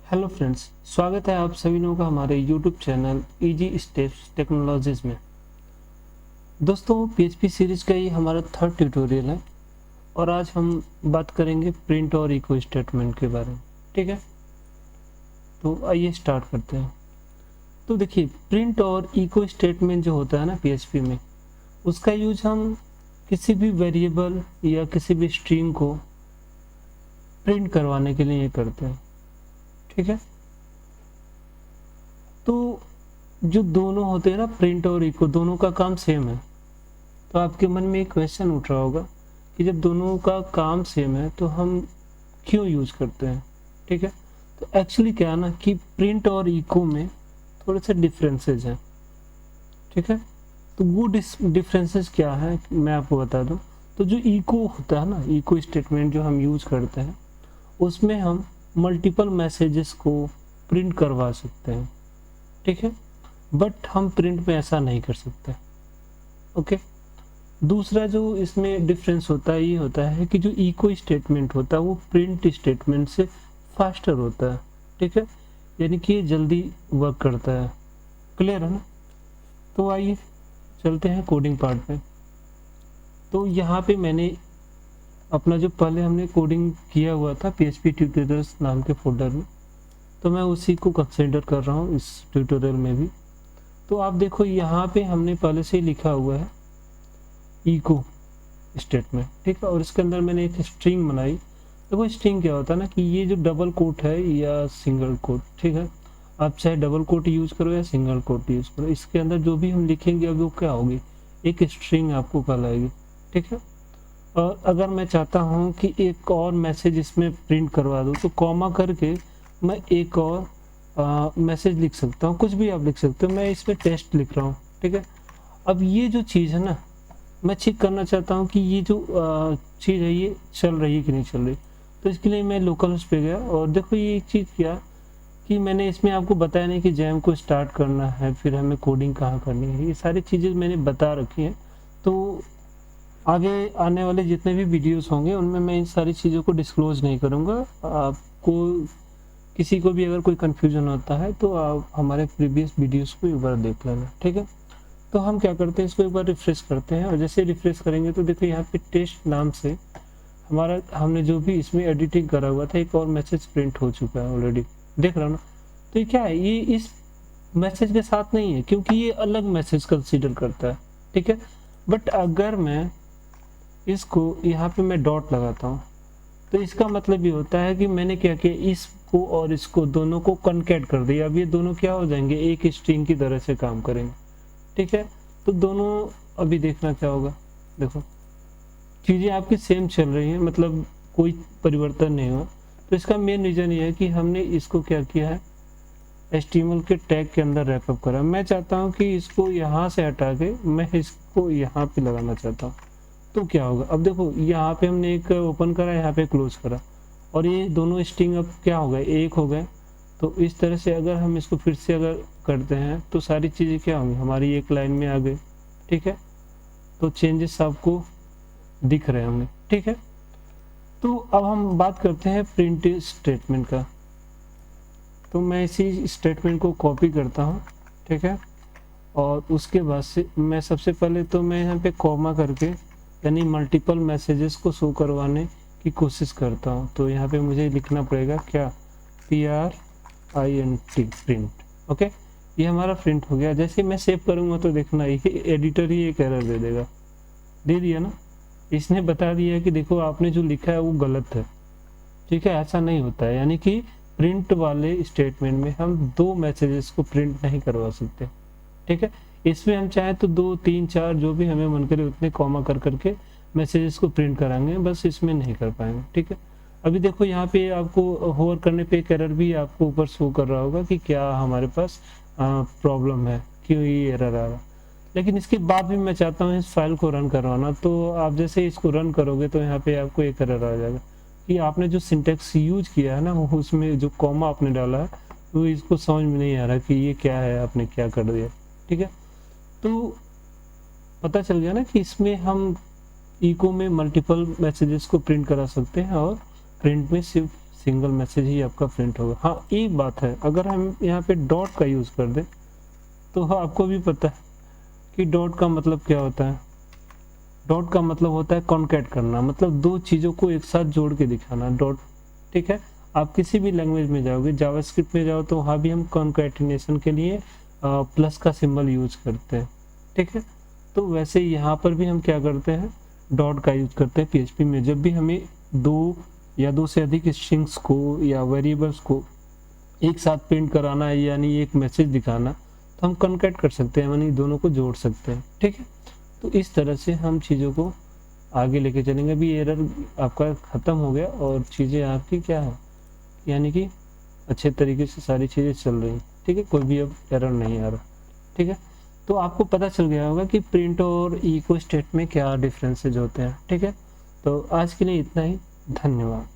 Hello friends, स्वागत है आप सभी लोगों का हमारे YouTube channel easy steps technologies में। दोस्तों, पीएचपी सीरीज का ये हमारा थर्ड ट्यूटोरियल है और आज हम बात करेंगे प्रिंट और इको स्टेटमेंट के बारे में। ठीक है, तो आइए स्टार्ट करते हैं। तो देखिए, प्रिंट और इको स्टेटमेंट जो होता है ना पीएचपी में, उसका यूज हम किसी भी वेरिएबल या किसी भी स्ट्रिंग को प्रिंट करवाने के लिए करते हैं। ठीक है, तो जो दोनों होते हैं ना, प्रिंट और इको, दोनों का काम सेम है। तो आपके मन में एक क्वेश्चन उठ रहा होगा कि जब दोनों का काम सेम है तो हम क्यों यूज करते हैं। ठीक है, तो एक्चुअली क्या है ना कि प्रिंट और इको में थोड़े से डिफरेंसेस हैं। ठीक है, तो वो डिफरेंसेस क्या है मैं आपको बता दूं। तो जो इको होता है ना, इको स्टेटमेंट जो हम यूज करते हैं, उसमें हम मल्टीपल मैसेजेस को प्रिंट करवा सकते हैं। ठीक है, बट हम प्रिंट में ऐसा नहीं कर सकते। ओके, दूसरा जो इसमें डिफरेंस होता है, ये होता है कि जो इको स्टेटमेंट होता है वो प्रिंट स्टेटमेंट से फास्टर होता है। ठीक है, यानी कि ये जल्दी वर्क करता है। क्लियर है ना? तो आइए चलते हैं कोडिंग पार्ट में। तो यहाँ पे मैंने अपना जो पहले हमने कोडिंग किया हुआ था PHP ट्यूटोरियल्स नाम के फोल्डर में, तो मैं उसी को कंसिडर कर रहा हूँ इस ट्यूटोरियल में भी। तो आप देखो, यहाँ पे हमने पहले से ही लिखा हुआ है इको स्टेटमेंट। ठीक है, और इसके अंदर मैंने एक स्ट्रिंग बनाई। देखो, स्ट्रिंग क्या होता है ना कि ये जो डबल कोट है या सिंगल कोट, ठीक है, आप चाहे डबल कोट यूज करो या सिंगल कोट यूज करो, इसके अंदर जो भी हम लिखेंगे अब वो क्या होगी, एक स्ट्रिंग आपको कहलाएगी। ठीक है, और अगर मैं चाहता हूँ कि एक और मैसेज इसमें प्रिंट करवा दूँ तो कॉमा करके मैं एक और मैसेज लिख सकता हूँ, कुछ भी आप लिख सकते हो। मैं इसमें टेस्ट लिख रहा हूँ। ठीक है, अब ये जो चीज़ है ना, मैं चेक करना चाहता हूँ कि ये जो चीज़ है ये चल रही है कि नहीं चल रही। तो इसके लिए मैं लोकल होस्ट पे गया और देखो ये एक चीज़ किया कि मैंने इसमें आपको बताया नहीं कि जैम को स्टार्ट करना है, फिर हमें कोडिंग कहाँ करनी है, ये सारी चीज़ें मैंने बता रखी हैं। तो आगे आने वाले जितने भी वीडियोस होंगे उनमें मैं इन सारी चीज़ों को डिस्क्लोज नहीं करूँगा। आपको किसी को भी अगर कोई कन्फ्यूजन होता है तो आप हमारे प्रीवियस वीडियोस को एक बार देख लेना। ठीक है, तो हम क्या करते हैं, इसको एक बार रिफ्रेश करते हैं और जैसे रिफ्रेश करेंगे तो देखो यहाँ पे टेस्ट नाम से हमारा हमने जो भी इसमें एडिटिंग करा हुआ था एक और मैसेज प्रिंट हो चुका है ऑलरेडी। देख रहा हो ना? तो ये क्या है, ये इस मैसेज के साथ नहीं है क्योंकि ये अलग मैसेज कंसीडर करता है। ठीक है, बट अगर मैं इसको यहाँ पे मैं डॉट लगाता हूँ तो इसका मतलब ये होता है कि मैंने क्या किया, इसको और इसको दोनों को कनकेट कर दिया। अब ये दोनों क्या हो जाएंगे, एक स्ट्रिंग की तरह से काम करेंगे। ठीक है, तो दोनों अभी देखना क्या होगा। देखो, चीज़ें आपकी सेम चल रही हैं, मतलब कोई परिवर्तन नहीं हुआ। तो इसका मेन रीज़न ये है कि हमने इसको क्या किया है, HTML के टैग के अंदर रैपअप करा। मैं चाहता हूँ कि इसको यहाँ से हटा के मैं इसको यहाँ पे लगाना चाहता हूँ। तो क्या होगा, अब देखो यहाँ पे हमने एक ओपन करा, यहाँ पे क्लोज करा और ये दोनों स्ट्रिंग अब क्या हो गए, एक हो गए। तो इस तरह से अगर हम इसको फिर से अगर करते हैं तो सारी चीज़ें क्या होंगी, हमारी एक लाइन में आ गई। ठीक है, तो चेंजेस आपको दिख रहे होंगे। ठीक है, तो अब हम बात करते हैं प्रिंट स्टेटमेंट का। तो मैं इसी स्टेटमेंट को कॉपी करता हूँ। ठीक है, और उसके बाद से मैं सबसे पहले तो मैं यहाँ पे कॉमा करके यानी मल्टीपल मैसेजेस को शो करवाने की कोशिश करता हूँ। तो यहाँ पे मुझे लिखना पड़ेगा क्या, PRINT प्रिंट। ओके, ये हमारा प्रिंट हो गया। जैसे मैं सेव करूँगा तो देखना ये एडिटर ही एक एरर दे देगा। दे दिया ना, इसने बता दिया कि देखो आपने जो लिखा है वो गलत है। ठीक है, ऐसा नहीं होता है, यानी कि प्रिंट वाले स्टेटमेंट में हम दो मैसेजेस को प्रिंट नहीं करवा सकते। ठीक है, इसमें हम चाहे तो 2 3 4 जो भी हमें मन करे उतने कॉमा कर करके मैसेजेस को प्रिंट कराएंगे, बस इसमें नहीं कर पाएंगे। ठीक है, अभी देखो यहाँ पे आपको होवर करने पे एक एरर भी आपको ऊपर शो कर रहा होगा कि क्या हमारे पास प्रॉब्लम है, क्यों ये एरर आ रहा। लेकिन इसके बाद भी मैं चाहता हूँ इस फाइल को रन करवाना, तो आप जैसे इसको रन करोगे तो यहाँ पे आपको एक एरर आ जाएगा कि आपने जो सिंटेक्स यूज किया है ना, वो उसमें जो कॉमा आपने डाला है वो इसको समझ में नहीं आ रहा कि ये क्या है, आपने क्या कर दिया। ठीक है, तो पता चल गया ना कि इसमें हम इको में मल्टीपल मैसेजेस को प्रिंट करा सकते हैं और प्रिंट में सिर्फ सिंगल मैसेज ही आपका प्रिंट होगा। हाँ एक बात है, अगर हम यहाँ पे डॉट का यूज़ कर दें तो हाँ आपको भी पता है कि डॉट का मतलब क्या होता है। डॉट का मतलब होता है कॉन्कैट करना, मतलब दो चीज़ों को एक साथ जोड़ के दिखाना डॉट। ठीक है, आप किसी भी लैंग्वेज में जाओगे, जावास्क्रिप्ट में जाओ तो वहाँ भी हम कॉन्कैटिनेशन के लिए प्लस का सिंबल यूज़ करते हैं। ठीक है, तो वैसे यहाँ पर भी हम क्या करते हैं, डॉट का यूज़ करते हैं PHP में। जब भी हमें दो या दो से अधिक स्ट्रिंग्स को या वेरिएबल्स को एक साथ प्रिंट कराना है, यानी एक मैसेज दिखाना, तो हम कॉन्कैट कर सकते हैं, यानी दोनों को जोड़ सकते हैं। ठीक है, तो इस तरह से हम चीज़ों को आगे लेके चलेंगे। अभी एरर आपका ख़त्म हो गया और चीज़ें आपकी क्या है, यानी कि अच्छे तरीके से सारी चीज़ें चल रही हैं। ठीक है, कोई भी अब एरर नहीं आ रहा। ठीक है, तो आपको पता चल गया होगा कि प्रिंट और इको स्टेट में क्या डिफरेंसेज होते हैं। ठीक है, तो आज के लिए इतना ही, धन्यवाद।